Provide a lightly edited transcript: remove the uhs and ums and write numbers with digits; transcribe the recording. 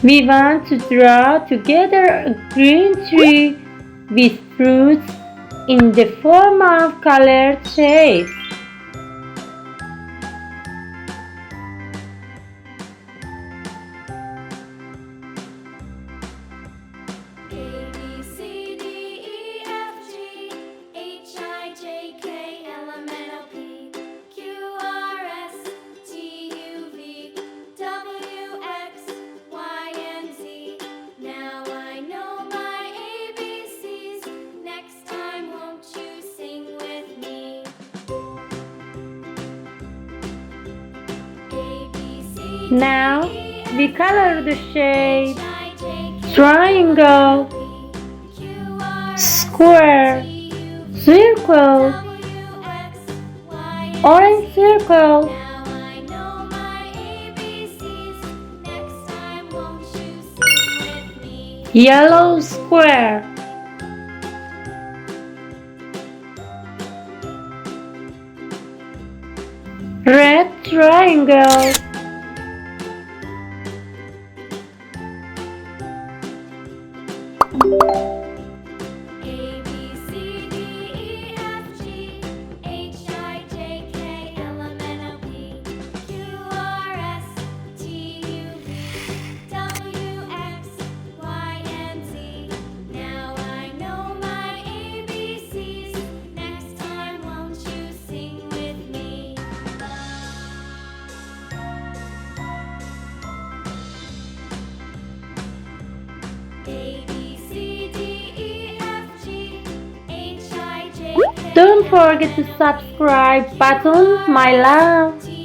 We want to draw together a green tree with fruits in the form of colored shapes. Now we color the shape: triangle, square, circle, orange circle, yellow square, red triangle, Don't forget to subscribe button, my love.